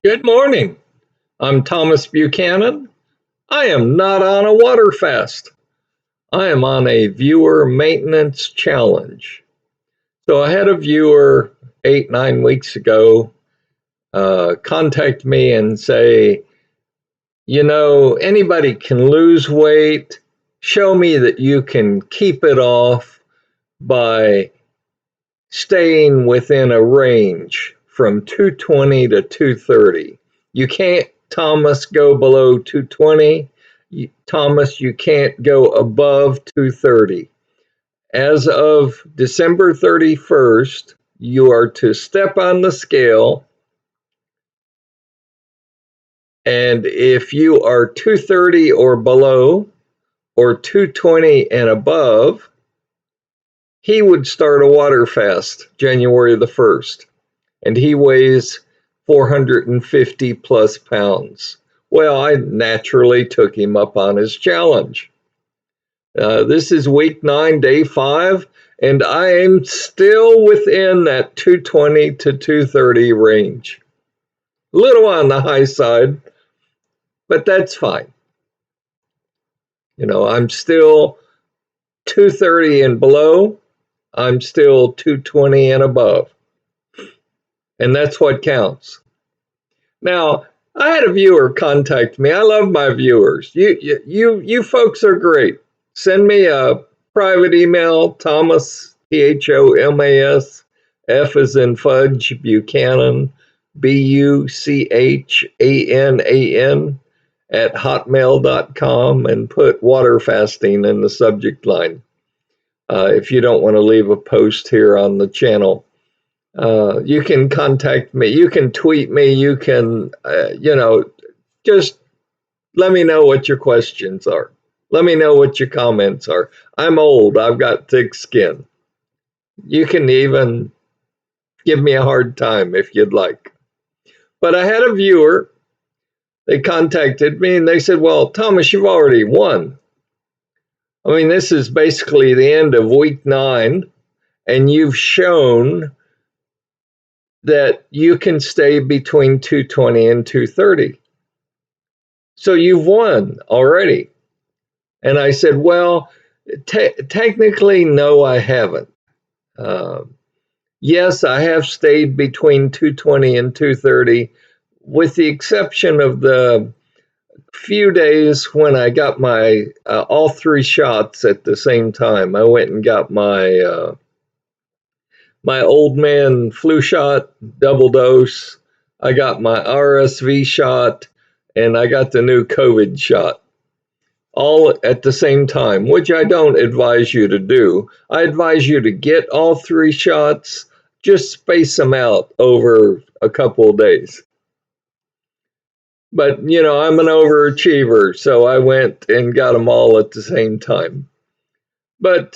Good morning. I'm Thomas Buchanan. I am not on a water fast. I am on a viewer maintenance challenge. So I had a viewer 8, 9 weeks ago contact me and say, anybody can lose weight. Show me that you can keep it off by staying within a range from 220 to 230. You can't, Thomas, go below 220. Thomas, you can't go above 230. As of December 31st, you are to step on the scale. And if you are 230 or below, or 220 and above, he would start a water fast January the 1st. And he weighs 450 plus pounds. Well, I naturally took him up on his challenge. This is week 9, day 5, and I am still within that 220 to 230 range. A little on the high side, but that's fine. I'm still 230 and below. I'm still 220 and above. And that's what counts. Now, I had a viewer contact me. I love my viewers. You folks are great. Send me a private email, Thomas, Thomas, F as in fudge, Buchanan, Buchanan, at hotmail.com, and put water fasting in the subject line. If you don't want to leave a post here on the channel. You can contact me, you can tweet me, you can, just let me know what your questions are. Let me know what your comments are. I'm old, I've got thick skin. You can even give me a hard time if you'd like. But I had a viewer, they contacted me and they said, well, Thomas, you've already won. I mean, this is basically the end of week 9, and you've shown that you can stay between 220 and 230. So you've won already. And I said, well, technically, no, I haven't. Yes, I have stayed between 220 and 230, with the exception of the few days when I got my all 3 shots at the same time. I went and got my my old man flu shot, double dose. I got my RSV shot, and I got the new COVID shot, all at the same time, which I don't advise you to do. I advise you to get all 3 shots, just space them out over a couple of days. But, I'm an overachiever, so I went and got them all at the same time. But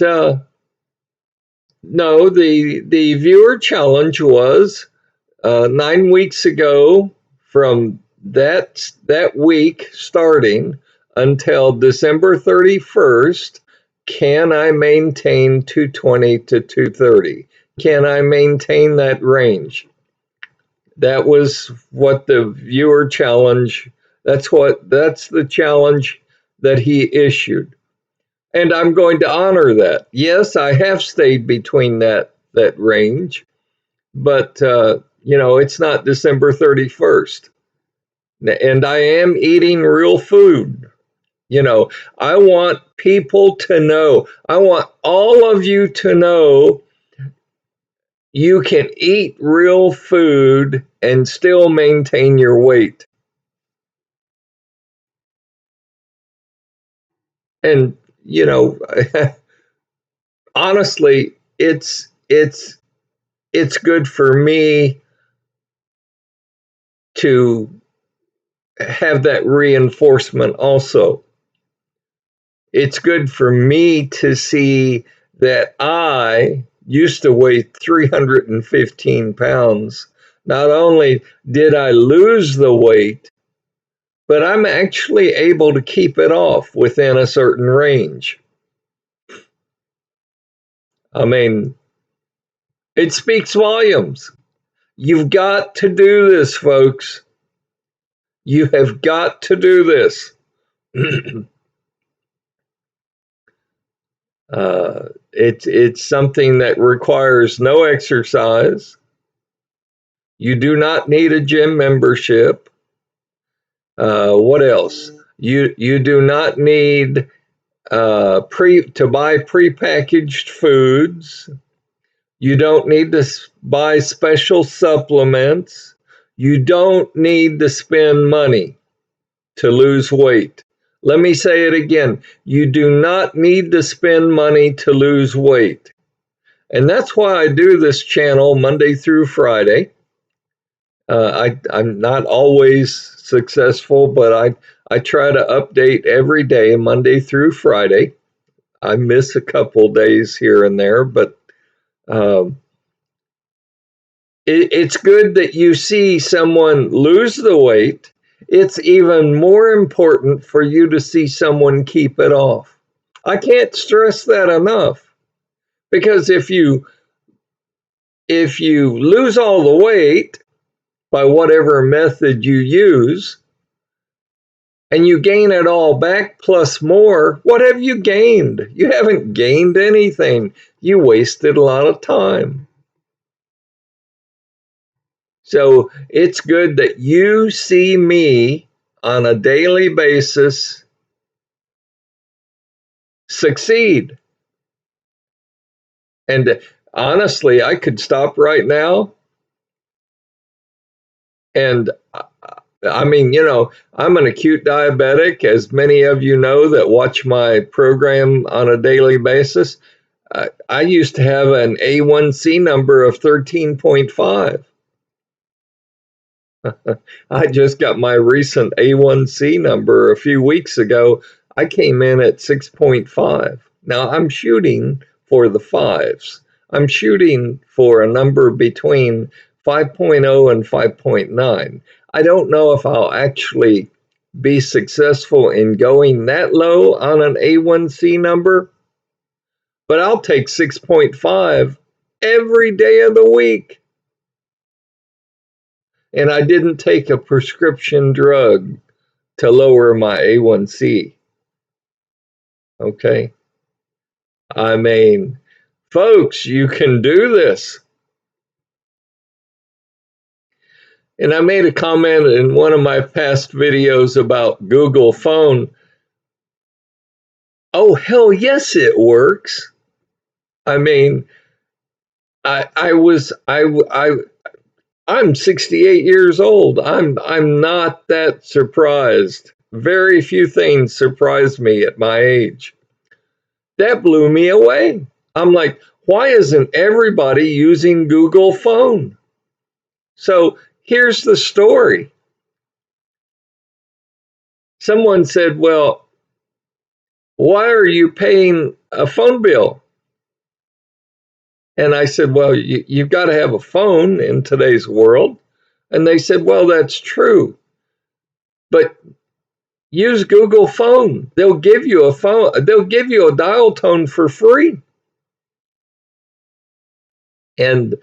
no, the viewer challenge was 9 weeks ago, from that week starting until December 31st, can I maintain 220 to 230? Can I maintain that range? That was what the viewer challenge, that's the challenge that he issued. And I'm going to honor that. Yes, I have stayed between that range, but it's not December 31st. And I am eating real food. I want people to know, I want all of you to know, you can eat real food and still maintain your weight. And, honestly, it's good for me to have that reinforcement also. It's good for me to see that I used to weigh 315 pounds. Not only did I lose the weight, but I'm actually able to keep it off within a certain range. I mean, it speaks volumes. You've got to do this, folks. You have got to do this. It's something that requires no exercise. You do not need a gym membership. What else? You do not need to buy prepackaged foods. You don't need to buy special supplements. You don't need to spend money to lose weight. Let me say it again. You do not need to spend money to lose weight. And that's why I do this channel Monday through Friday. I'm not always successful, but I try to update every day, Monday through Friday. I miss a couple days here and there, but um, it's good that you see someone lose the weight. It's even more important for you to see someone keep it off. I can't stress that enough, because if you lose all the weight by whatever method you use, and you gain it all back plus more, what have you gained? You haven't gained anything. You wasted a lot of time. So it's good that you see me on a daily basis succeed. And honestly, I could stop right now. And I mean, I'm an acute diabetic, as many of you know that watch my program on a daily basis. I used to have an A1C number of 13.5. I just got my recent A1C number a few weeks ago. I came in at 6.5. Now I'm shooting for the fives. I'm shooting for a number between 5.0 and 5.9. I don't know if I'll actually be successful in going that low on an A1C number, but I'll take 6.5 every day of the week. And I didn't take a prescription drug to lower my A1C. Okay. I mean, folks, you can do this. And I made a comment in one of my past videos about Google phone. Oh, hell yes, it works. I mean, I'm 68 years old. I'm not that surprised. Very few things surprise me at my age. That blew me away. I'm like, why isn't everybody using Google phone? So here's the story. Someone said, well, why are you paying a phone bill? And I said, well, you've got to have a phone in today's world. And they said, well, that's true. But use Google phone. They'll give you a phone. They'll give you a dial tone for free. And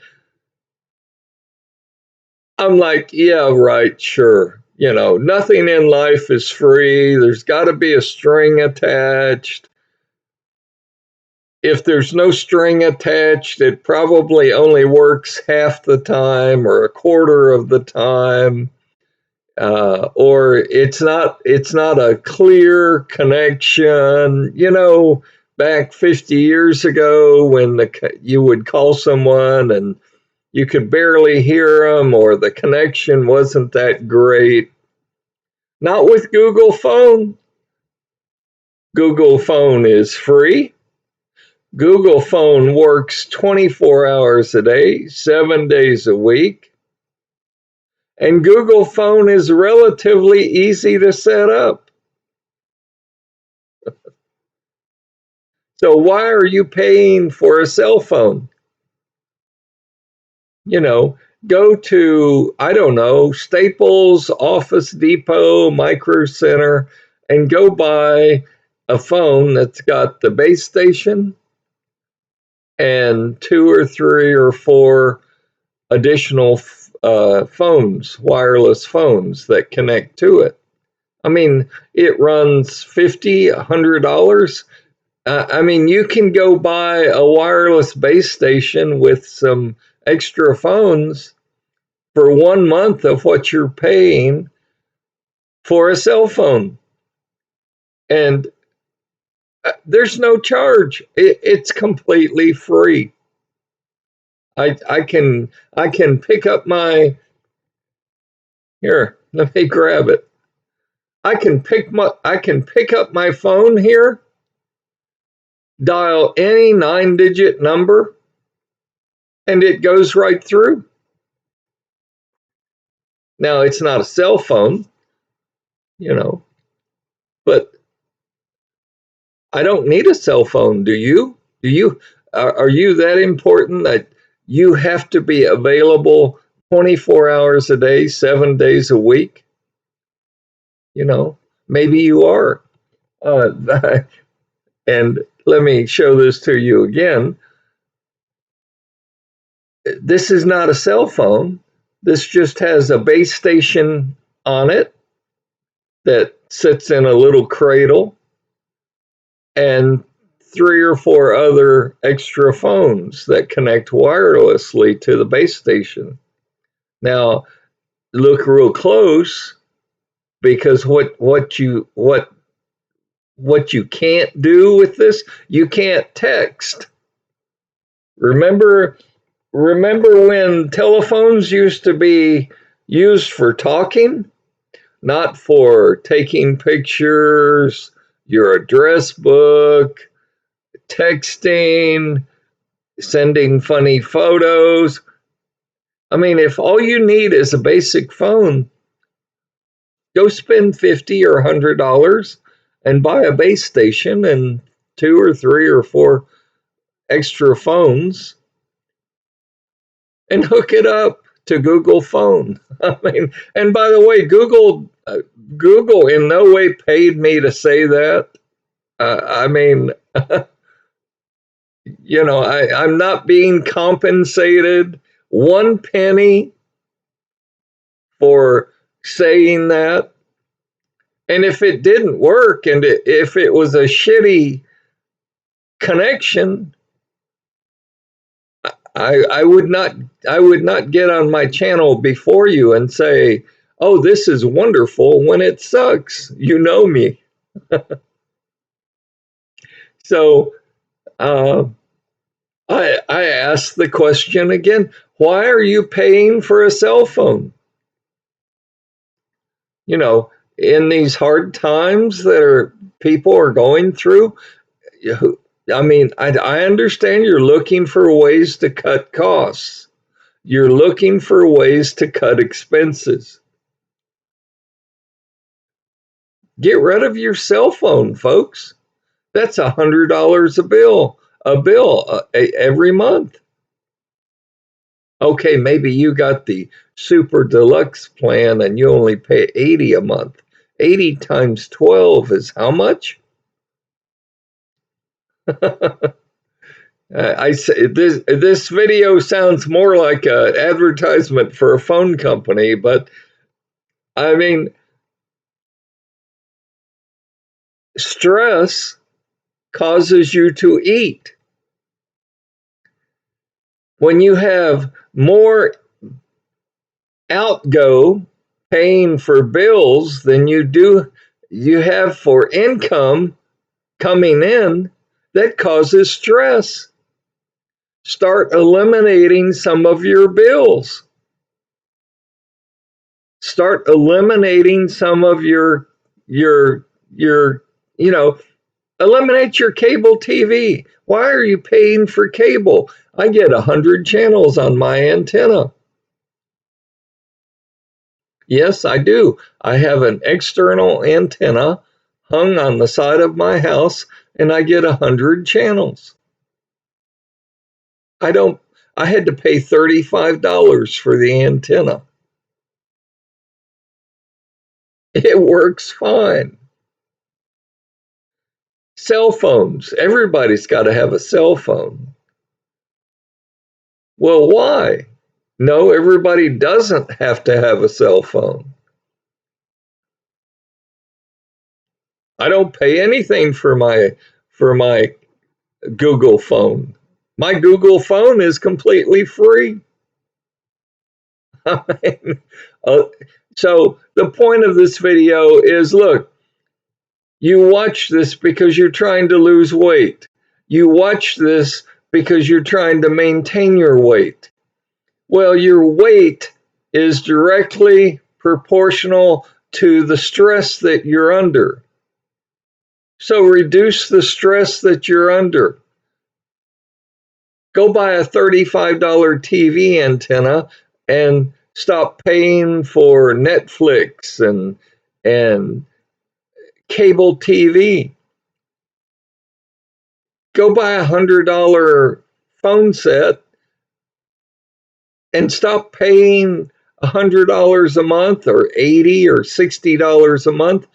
I'm like, yeah, right, sure. Nothing in life is free. There's got to be a string attached. If there's no string attached, it probably only works half the time or a quarter of the time. Or it's not a clear connection. Back 50 years ago when you would call someone and you could barely hear them, or the connection wasn't that great. Not with Google phone. Google phone is free. Google phone works 24 hours a day, 7 days a week. And Google phone is relatively easy to set up. So why are you paying for a cell phone? Go to, I don't know, Staples, Office Depot, Micro Center, and go buy a phone that's got the base station and 2 or 3 or 4 additional phones, wireless phones that connect to it. I mean, it runs $50, $100. I mean, you can go buy a wireless base station with some extra phones for 1 month of what you're paying for a cell phone. And there's no charge. It's completely free. I can pick up my here. Let me grab it. I can pick up my phone here, dial any 9-digit number, and it goes right through. Now it's not a cell phone, you know, but I don't need a cell phone. Do you? Do you? Are you that important that you have to be available 24 hours a day, 7 days a week? You know, maybe you are. Uh, and let me show this to you again. This is not a cell phone. This just has a base station on it that sits in a little cradle and 3 or 4 other extra phones that connect wirelessly to the base station. Now, look real close because what you can't do with this, you can't text. Remember when telephones used to be used for talking, not for taking pictures, your address book, texting, sending funny photos. I mean, if all you need is a basic phone, go spend $50 or $100 and buy a base station and 2 or 3 or 4 extra phones and hook it up to Google Phone. I mean, and by the way, Google in no way paid me to say that. I mean, I'm not being compensated 1 penny for saying that. And if it didn't work and if it was a shitty connection, I would not get on my channel before you and say, "Oh, this is wonderful," when it sucks. You know me. So I asked the question again: why are you paying for a cell phone? In these hard times that people are going through. I mean, I understand you're looking for ways to cut costs. You're looking for ways to cut expenses. Get rid of your cell phone, folks. That's $100 a bill every month. Okay, maybe you got the super deluxe plan and you only pay 80 a month. 80 times 12 is how much? I say this video sounds more like an advertisement for a phone company, but I mean, stress causes you to eat. When you have more outgo paying for bills than you have for income coming in, that causes stress. Start eliminating some of your bills. Start eliminating some of your eliminate your cable TV. Why are you paying for cable? I get 100 channels on my antenna. Yes, I do. I have an external antenna hung on the side of my house and I get 100 channels. I had to pay $35 for the antenna. It works fine. Cell phones. Everybody's got to have a cell phone. Well, why? No, everybody doesn't have to have a cell phone. I don't pay anything for my Google phone. My Google phone is completely free. I mean, uh, so the point of this video is, look, you watch this because you're trying to lose weight. You watch this because you're trying to maintain your weight. Well, your weight is directly proportional to the stress that you're under. So reduce the stress that you're under. Go buy a $35 TV antenna and stop paying for Netflix and cable TV. Go buy a $100 phone set and stop paying $100 a month or $80 or $60 a month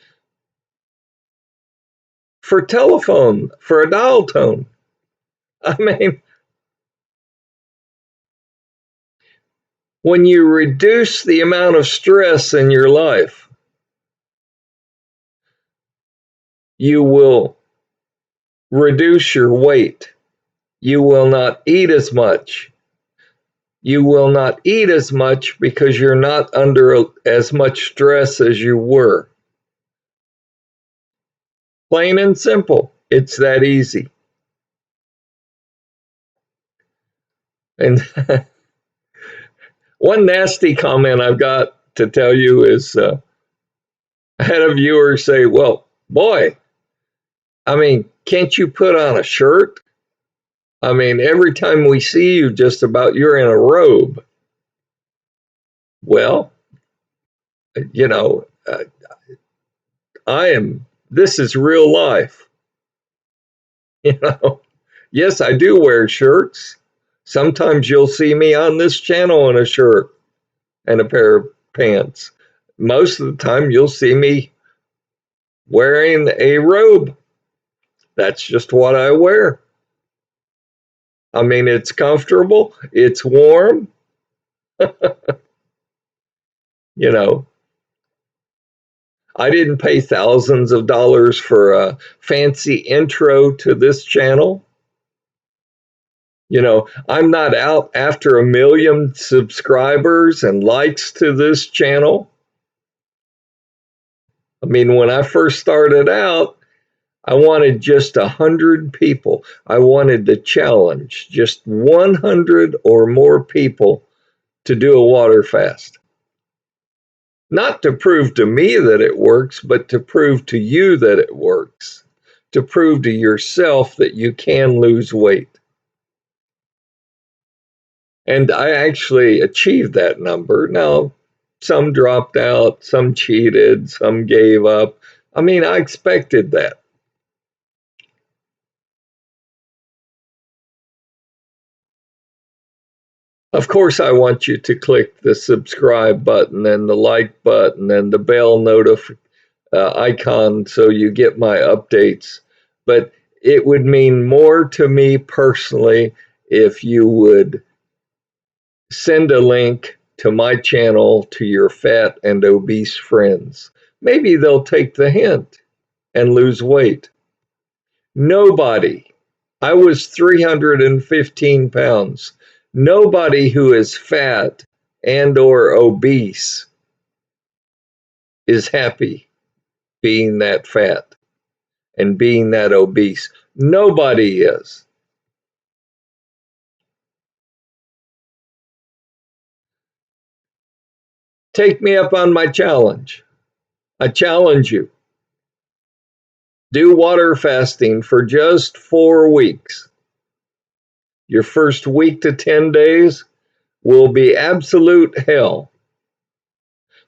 for telephone, for a dial tone. I mean, when you reduce the amount of stress in your life, you will reduce your weight. You will not eat as much. You will not eat as much because you're not under as much stress as you were. Plain and simple. It's that easy. And one nasty comment I've got to tell you is I had a viewer say, well, boy, I mean, can't you put on a shirt? I mean, every time we see you, just about you're in a robe. Well, you know, this is real life. You know, yes, I do wear shirts. Sometimes you'll see me on this channel in a shirt and a pair of pants. Most of the time, you'll see me wearing a robe. That's just what I wear. I mean, it's comfortable, it's warm. You know, I didn't pay thousands of dollars for a fancy intro to this channel. You know, I'm not out after 1 million subscribers and likes to this channel. I mean, when I first started out, I wanted just 100 people. I wanted to challenge just 100 or more people to do a water fast. Not to prove to me that it works, but to prove to you that it works. To prove to yourself that you can lose weight. And I actually achieved that number. Now, some dropped out, some cheated, some gave up. I mean, I expected that. Of course, I want you to click the subscribe button and the like button and the bell icon so you get my updates. But it would mean more to me personally if you would send a link to my channel to your fat and obese friends. Maybe they'll take the hint and lose weight. Nobody, I was 315 pounds. Nobody who is fat and or obese is happy being that fat and being that obese. Nobody is. Take me up on my challenge. I challenge you. Do water fasting for just 4 weeks. Your first week to 10 days will be absolute hell.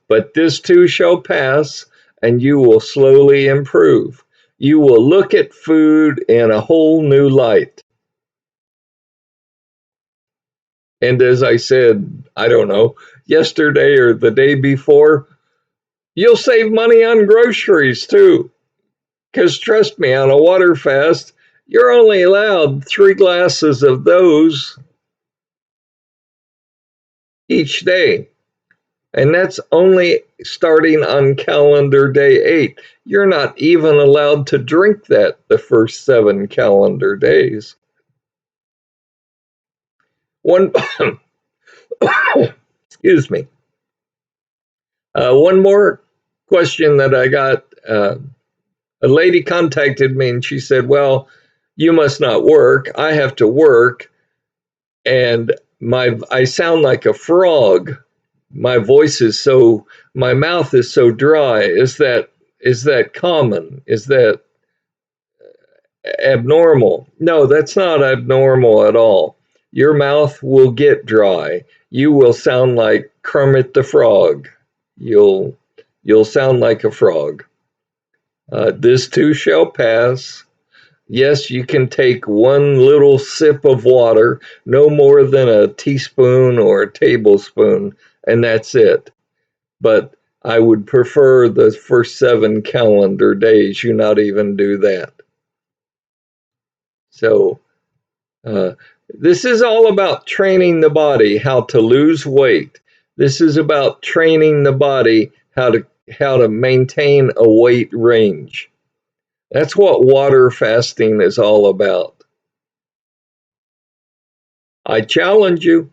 But this too shall pass, and you will slowly improve. You will look at food in a whole new light. And as I said, I don't know, yesterday or the day before, you'll save money on groceries too. Because trust me, on a water fast, you're only allowed 3 glasses of those. each day. And that's only starting on calendar day 8. You're not even allowed to drink that the first 7 calendar days. One, excuse me. One more question that I got. A lady contacted me and she said, well, you must not work. I have to work. And I sound like a frog. My voice is so, my mouth is so dry. Is that common? Is that abnormal? No, that's not abnormal at all. Your mouth will get dry. You will sound like Kermit the Frog. You'll sound like a frog. This too shall pass. Yes, you can take one little sip of water, no more than a teaspoon or a tablespoon, and that's it. But I would prefer the first 7 calendar days you not even do that. So, this is all about training the body how to lose weight. This is about training the body how to maintain a weight range. That's what water fasting is all about. I challenge you.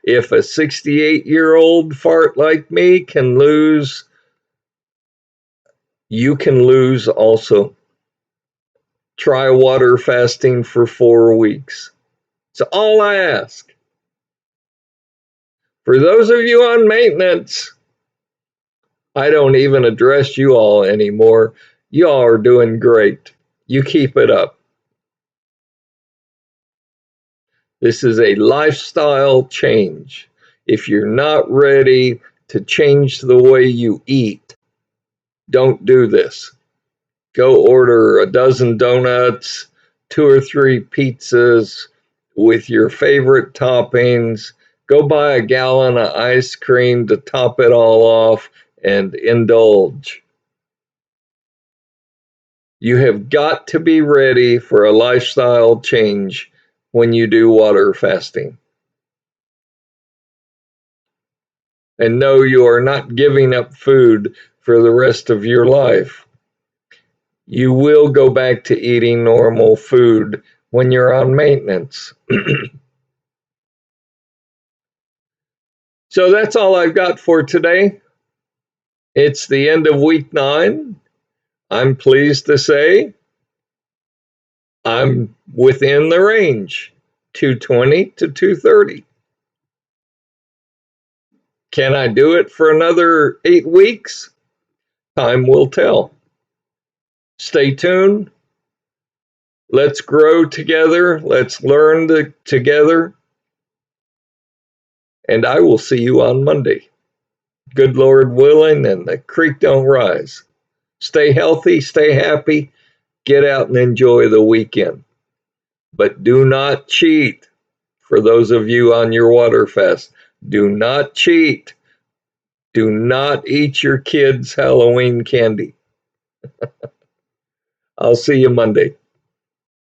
If a 68-year-old fart like me can lose, you can lose also. Try water fasting for 4 weeks. It's all I ask. For those of you on maintenance, I don't even address you all anymore. You all are doing great. You keep it up. This is a lifestyle change. If you're not ready to change the way you eat, don't do this. Go order a dozen donuts, 2 or 3 pizzas with your favorite toppings. Go buy a gallon of ice cream to top it all off and indulge. You have got to be ready for a lifestyle change when you do water fasting. And no, you are not giving up food for the rest of your life. You will go back to eating normal food when you're on maintenance. So that's all I've got for today. It's the end of week 9. I'm pleased to say I'm within the range, 220 to 230. Can I do it for another 8 weeks? Time will tell. Stay tuned. Let's grow together. Let's learn together. And I will see you on Monday. Good Lord willing, and the creek don't rise. Stay healthy, stay happy, get out and enjoy the weekend. But do not cheat. For those of you on your water fast, do not cheat. Do not eat your kids' Halloween candy. I'll see you Monday.